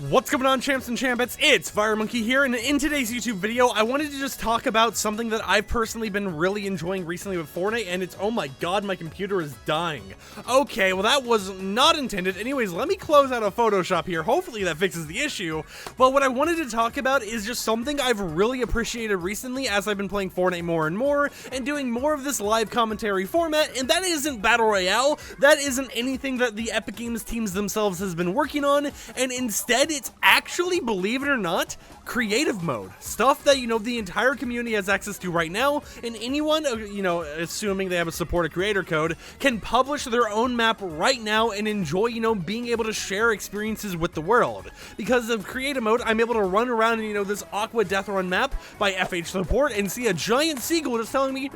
What's going on, champs and champettes? It's FireMonkey here, and in today's YouTube video, I wanted to just talk about something that I've personally been really enjoying recently with Fortnite, and it's, oh my god, my computer is dying. Okay, well that was not intended. Anyways, let me close out of Photoshop here. Hopefully that fixes the issue. But what I wanted to talk about is just something I've really appreciated recently as I've been playing Fortnite more and more, and doing more of this live commentary format, and that isn't Battle Royale. That isn't anything that the Epic Games teams themselves has been working on, and instead it's actually, believe it or not, creative mode. Stuff that, the entire community has access to right now, and anyone, assuming they have a supported creator code, can publish their own map right now and enjoy, being able to share experiences with the world. Because of creative mode, I'm able to run around in, this Aqua Death Run map by FH Support and see a giant seagull just telling me,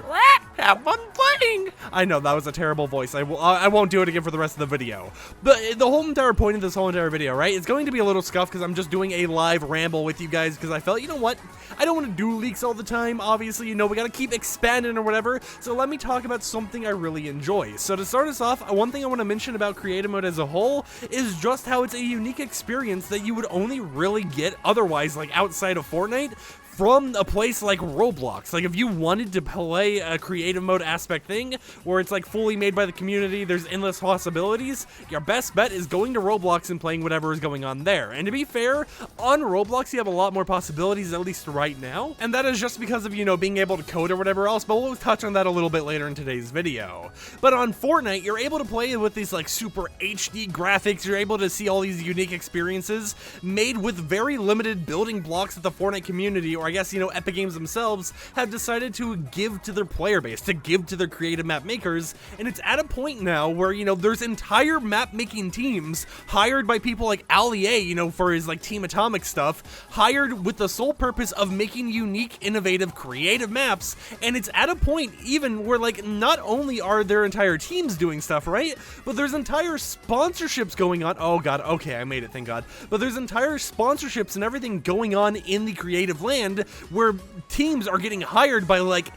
have fun playing! I know, that was a terrible voice. I won't do it again for the rest of the video. But the whole entire point of this whole entire video, right, is going to be a little scuffed because I'm just doing a live ramble with you guys because I felt, you know what, I don't want to do leaks all the time. Obviously, we gotta keep expanding or whatever, so let me talk about something I really enjoy. So to start us off, one thing I want to mention about creative mode as a whole is just how it's a unique experience that you would only really get otherwise, like outside of Fortnite, from a place like Roblox. Like, if you wanted to play a creative mode aspect thing, where it's like fully made by the community, there's endless possibilities, your best bet is going to Roblox and playing whatever is going on there. And to be fair, on Roblox you have a lot more possibilities, at least right now, and that is just because of, being able to code or whatever else, but we'll touch on that a little bit later in today's video. But on Fortnite, you're able to play with these like super HD graphics, you're able to see all these unique experiences made with very limited building blocks that the Fortnite community, or I guess, Epic Games themselves have decided to give to their player base, to give to their creative map makers, and it's at a point now where, there's entire map making teams hired by people like Ali, for his like Team Atomic stuff, hired with the sole purpose of making unique, innovative, creative maps, and it's at a point even where like not only are their entire teams doing stuff, right, but there's entire sponsorships going on. Oh god, okay, I made it, thank god. But there's entire sponsorships and everything going on in the creative land where teams are getting hired by like,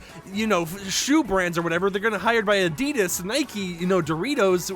shoe brands or whatever. They're gonna hired by Adidas, Nike, Doritos,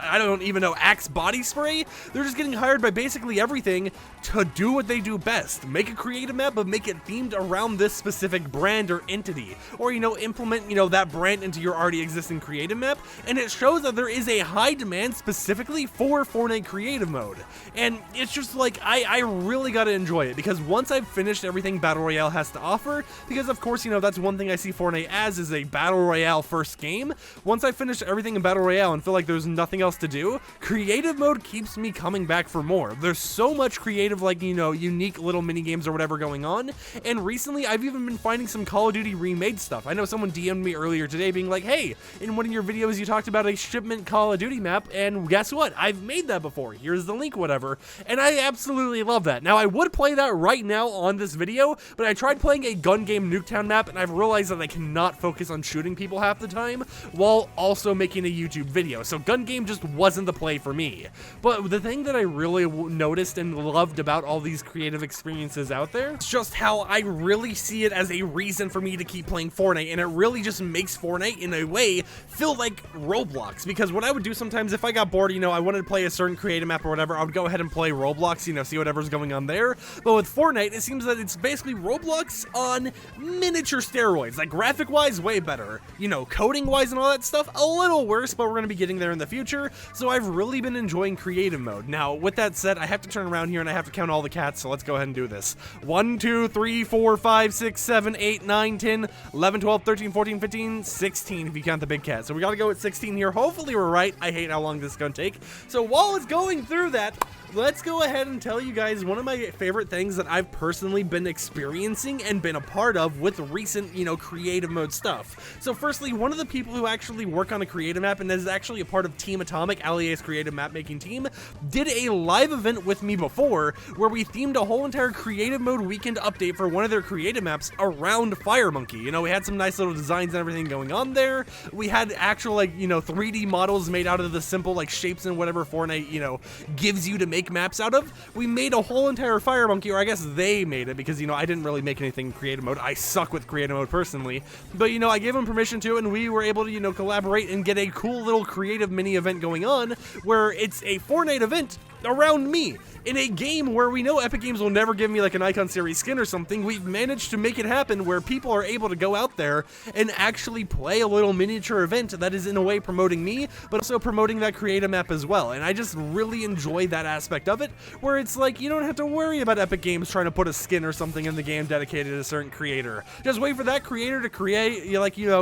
I don't even know, Axe body spray. They're just getting hired by basically everything to do what they do best. Make a creative map, but make it themed around this specific brand or entity. Or, implement, that brand into your already existing creative map. And it shows that there is a high demand specifically for Fortnite creative mode. And it's just like, I really gotta enjoy it, because once I've finished everything Battle Royale has to offer, because of course, that's one thing I see Fortnite as, is a Battle Royale first game. Once I finish everything in Battle Royale and feel like there's nothing else to do, creative mode keeps me coming back for more. There's so much creative, like, unique little mini games or whatever going on, and recently I've even been finding some Call of Duty remade stuff. I know someone DM'd me earlier today being like, hey, in one of your videos you talked about a shipment Call of Duty map, and guess what? I've made that before. Here's the link, whatever. And I absolutely love that. Now, I would play that right now on this video, but I tried playing a gun game Nuketown map, and I've realized that I cannot focus on shooting people half the time while also making a YouTube video, so gun game just wasn't the play for me. But the thing that I really noticed and loved about all these creative experiences out there is just how I really see it as a reason for me to keep playing Fortnite, and it really just makes Fortnite, in a way, feel like Roblox. Because what I would do sometimes if I got bored, I wanted to play a certain creative map or whatever, I would go ahead and play Roblox, see whatever's going on there. But with Fortnite, it seems that it's basically Roblox on miniature steroids. Like, graphic wise, way better, coding wise and all that stuff, a little worse, but we're gonna be getting there in the future. So I've really been enjoying creative mode. Now, with that said, I have to turn around here and I have to count all the cats, so let's go ahead and do this. 1 2 3 4 5 6 7 8 9 10 11 12 13 14 15 16 if you count the big cat. So we gotta go at 16 here. Hopefully we're right. I hate how long this is gonna take. So while it's going through that, let's go ahead and tell you guys one of my favorite things that I've personally been experiencing and been a part of with recent, creative mode stuff. So firstly, one of the people who actually work on a creative map and is actually a part of Team Atomic, Ali's creative map making team, did a live event with me before where we themed a whole entire creative mode weekend update for one of their creative maps around FireMonkey. We had some nice little designs and everything going on there. We had actual, like, 3D models made out of the simple, like, shapes and whatever Fortnite, gives you to make maps out of. We made a whole entire FireMonkey, or I guess they made it, because, I didn't really make anything in creative mode. I suck with creative mode personally, but, I gave them permission to, and we were able to, collaborate and get a cool little creative mini event going on, where it's a Fortnite event around me. In a game where we know Epic Games will never give me like an Icon Series skin or something, we've managed to make it happen where people are able to go out there and actually play a little miniature event that is in a way promoting me, but also promoting that creative map as well. And I just really enjoy that aspect of it, where it's like you don't have to worry about Epic Games trying to put a skin or something in the game dedicated to a certain creator. Just wait for that creator to create,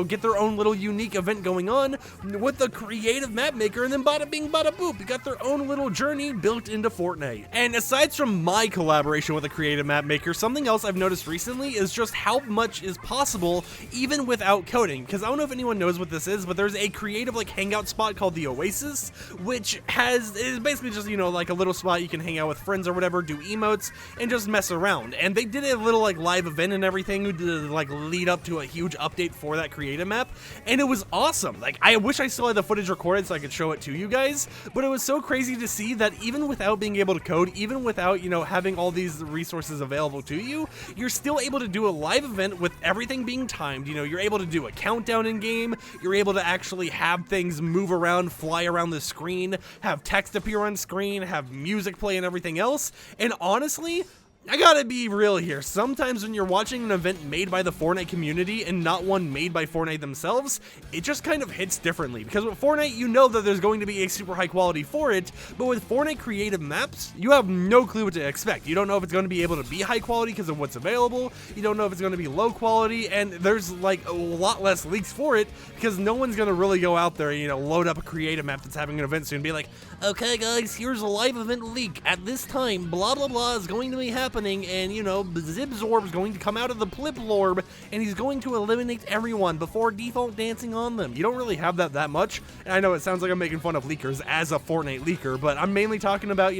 get their own little unique event going on with the creative map maker, and then bada bing bada boop, you got their own little journey built into Fortnite. And aside from my collaboration with a creative map maker, something else I've noticed recently is just how much is possible even without coding. Because I don't know if anyone knows what this is, but there's a creative like hangout spot called the Oasis, which is basically just, like a little spot you can hang out with friends or whatever, do emotes, and just mess around. And they did a little like live event and everything to like lead up to a huge update for that creative map, and it was awesome. Like, I wish I still had the footage recorded so I could show it to you guys, but it was so crazy to see that even without being able to code, even without, having all these resources available to you, you're still able to do a live event with everything being timed. You're able to do a countdown in game, you're able to actually have things move around, fly around the screen, have text appear on screen, have music play and everything else. And honestly, I gotta be real here. Sometimes when you're watching an event made by the Fortnite community and not one made by Fortnite themselves, it just kind of hits differently. Because with Fortnite, you know that there's going to be a super high quality for it, but with Fortnite creative maps, you have no clue what to expect. You don't know if it's going to be able to be high quality because of what's available. You don't know if it's going to be low quality, and there's like a lot less leaks for it because no one's going to really go out there, load up a creative map that's having an event soon and be like, okay guys, here's a live event leak. At this time, blah blah blah is going to be happening, and Zibzorb is going to come out of the Pliplorb, and he's going to eliminate everyone before default dancing on them. You don't really have that much, and I know it sounds like I'm making fun of leakers as a Fortnite leaker, but I'm mainly talking about,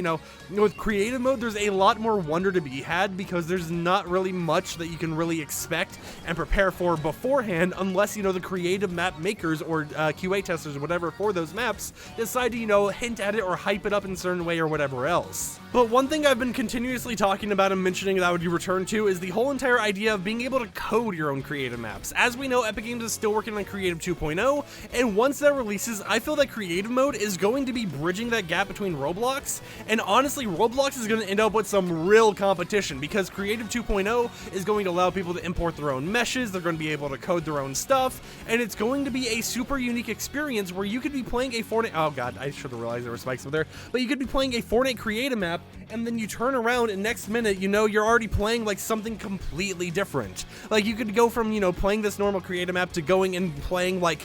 with creative mode, there's a lot more wonder to be had because there's not really much that you can really expect and prepare for beforehand unless, the creative map makers or QA testers or whatever for those maps decide to, hint at it or hype it up in a certain way or whatever else. But one thing I've been continuously talking about and mentioning that I would return to is the whole entire idea of being able to code your own creative maps. As we know, Epic Games is still working on Creative 2.0, and once that releases, I feel that creative mode is going to be bridging that gap between Roblox, and honestly, Roblox is going to end up with some real competition because Creative 2.0 is going to allow people to import their own meshes, they're going to be able to code their own stuff, and it's going to be a super unique experience where you could be playing a Fortnite, oh god, I should have realized there were spikes over there, but you could be playing a Fortnite creative map, and then you turn around and next minute, you're already playing like something completely different. Like you could go from, playing this normal creative map to going and playing like,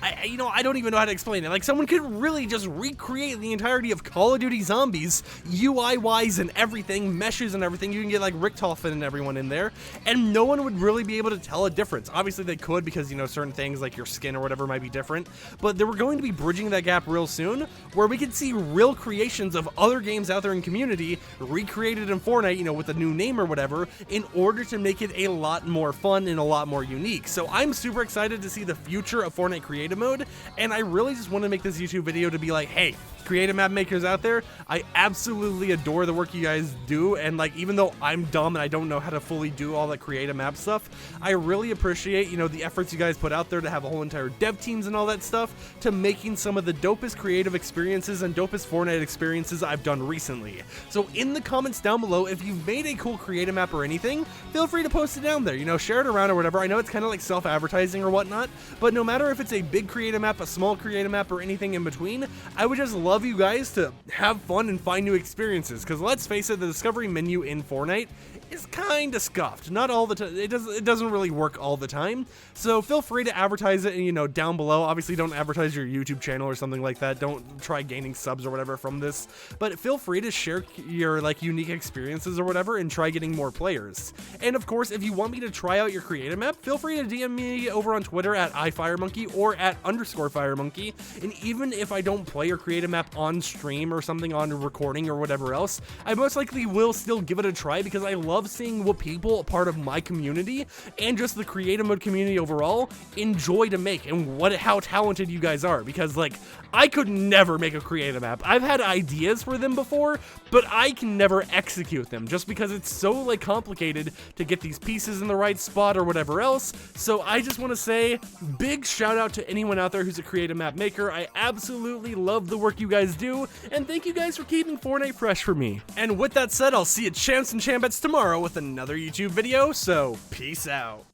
I don't even know how to explain it. Like someone could really just recreate the entirety of Call of Duty Zombies, UI-wise and everything, meshes and everything. You can get like Richtofen and everyone in there, and no one would really be able to tell a difference. Obviously they could because, certain things like your skin or whatever might be different, but they were going to be bridging that gap real soon where we could see real creations of other games out there in community recreated in Fortnite, with a new name or whatever, in order to make it a lot more fun and a lot more unique. So I'm super excited to see the future of Fortnite creative mode, and I really just want to make this YouTube video to be like, hey, creative map makers out there, I absolutely adore the work you guys do, and like even though I'm dumb and I don't know how to fully do all that creative map stuff, I really appreciate the efforts you guys put out there to have a whole entire dev teams and all that stuff to making some of the dopest creative experiences and dopest Fortnite experiences I've done recently. So in the comments down below, if you've made a cool creative map or anything, feel free to post it down there, share it around or whatever. I know it's kind of like self-advertising or whatnot, but no matter if it's a big creative map, a small creative map, or anything in between, I would just love you guys to have fun and find new experiences, because let's face it, the discovery menu in Fortnite is kind of scuffed. Not all the time. It doesn't really work all the time. So feel free to advertise it, down below. Obviously, don't advertise your YouTube channel or something like that. Don't try gaining subs or whatever from this. But feel free to share your unique experiences or whatever, and try getting more players. And of course, if you want me to try out your creative map, feel free to DM me over on Twitter at iFiremonkey or at _Firemonkey. And even if I don't play your creative map on stream or something, on recording or whatever else, I most likely will still give it a try because I love seeing what people, a part of my community and just the creative mode community overall, enjoy to make, and how talented you guys are. Because like, I could never make a creative map. I've had ideas for them before, but I can never execute them just because it's so complicated to get these pieces in the right spot or whatever else. So I just want to say big shout out to anyone out there who's a creative map maker. I absolutely love the work you guys guys do, and thank you guys for keeping Fortnite fresh for me. And with that said, I'll see you champs and chambettes tomorrow with another YouTube video, so peace out.